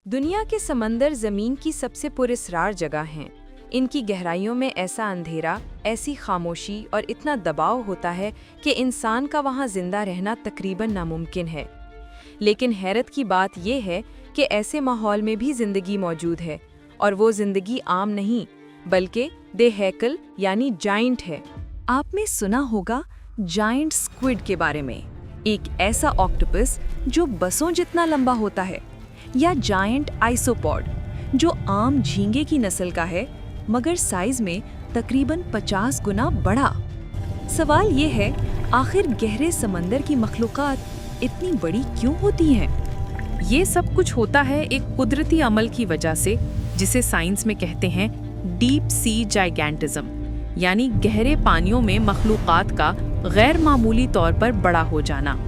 दुनिया के समंदर ज़मीन की सबसे पुरस्रार जगह हैं। इनकी गहराइयों में ऐसा अंधेरा, ऐसी खामोशी और इतना दबाव होता है कि इंसान का वहाँ जिंदा रहना तकरीबन नामुमकिन है। लेकिन हैरत की बात यह है कि ऐसे माहौल में भी ज़िंदगी मौजूद है, और वो ज़िंदगी आम नहीं बल्कि देहैकल यानी जाइंट है। आपने सुना होगा जाइंट स्क्विड के बारे में, एक ऐसा ऑक्टोपस जो बसों जितना लंबा होता है, या जायंट आइसोपॉड जो आम झींगे की नस्ल का है मगर साइज में तकरीबन 50 गुना बड़ा। सवाल ये है, आखिर गहरे समंदर की मखलूकात इतनी बड़ी क्यों होती हैं? ये सब कुछ होता है एक कुदरती अमल की वजह से, जिसे साइंस में कहते हैं डीप सी जाइगेंटिज्म, यानी गहरे पानियों में मखलूकात का गैर मामूली तौर पर बड़ा हो जाना।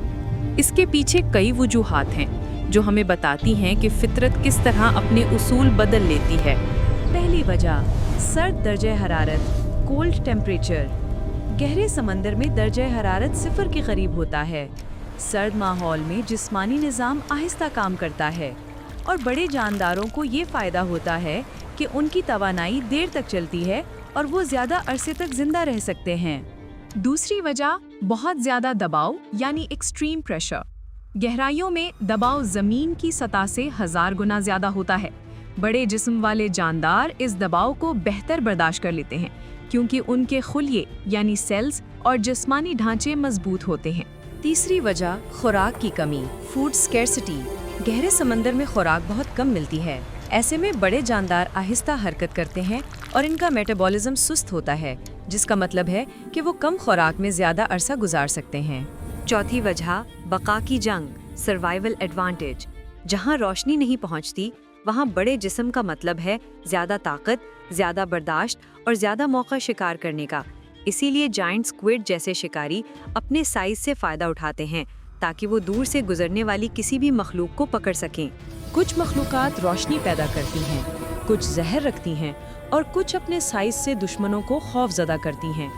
इसके पीछे कई वजूहात हैं जो हमें बताती हैं कि फितरत किस तरह अपने उसूल बदल लेती है। पहली वजह, सर्द दर्जे हरारत, कोल्ड टेम्परेचर। गहरे समंदर में दर्जे हरारत 0 के करीब होता है। सर्द माहौल में जिस्मानी निज़ाम आहिस्ता काम करता है, और बड़े जानदारों को ये फ़ायदा होता है कि उनकी तवानाई देर तक चलती है और वो ज़्यादा अरसे तक जिंदा रह सकते हैं। दूसरी वजह, बहुत ज़्यादा दबाव यानी एक्सट्रीम प्रेशर। गहराइयों में दबाव ज़मीन की सतह से 1000 गुना ज़्यादा होता है। बड़े जिस्म वाले जानदार इस दबाव को बेहतर बर्दाश्त कर लेते हैं, क्योंकि उनके खुलिये यानी सेल्स और जिस्मानी ढांचे मजबूत होते हैं। तीसरी वजह, खुराक की कमी, फूड स्कैर्सिटी। गहरे समंदर में खुराक बहुत कम मिलती है। ऐसे में बड़े जानदार आहिस्ता हरकत करते हैं और इनका मेटाबॉलिज्म सुस्त होता है, जिसका मतलब है कि वो कम खुराक में ज़्यादा अरसा गुजार सकते हैं। चौथी वजह, बका की जंग, सर्वाइवल एडवांटेज। जहाँ रोशनी नहीं पहुँचती वहाँ बड़े जिस्म का मतलब है ज़्यादा ताकत, ज़्यादा बर्दाश्त और ज़्यादा मौका शिकार करने का। इसीलिए जायंट स्क्विड जैसे शिकारी अपने साइज से फ़ायदा उठाते हैं ताकि वो दूर से गुजरने वाली किसी भी मखलूक को पकड़ सकें। कुछ मखलूकात रोशनी पैदा करती हैं, कुछ जहर रखती हैं और कुछ अपने साइज से दुश्मनों को खौफजदा करती हैं।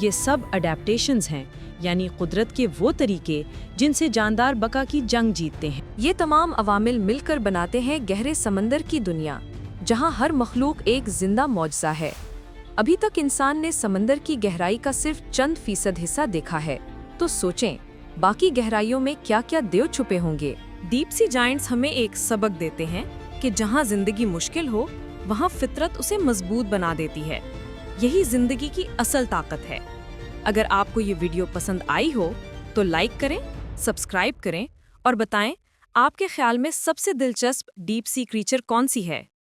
ये सब अडेप्टेशंस हैं, यानी कुदरत के वो तरीके जिनसे जानदार बका की जंग जीतते हैं। ये तमाम अवामिल मिलकर बनाते हैं गहरे समंदर की दुनिया, जहाँ हर मखलूक एक जिंदा मौजज़ा है। अभी तक इंसान ने समंदर की गहराई का सिर्फ चंद फीसद हिस्सा देखा है, तो सोचें बाकी गहराइयों में क्या क्या देव छुपे होंगे। डीप सी जायंट्स हमें एक सबक देते हैं कि जहाँ जिंदगी मुश्किल हो वहाँ फितरत उसे मजबूत बना देती है। यही जिंदगी की असल ताकत है। अगर आपको ये वीडियो पसंद आई हो तो लाइक करें, सब्सक्राइब करें और बताएं आपके ख्याल में सबसे दिलचस्प डीप सी क्रीचर कौन सी है।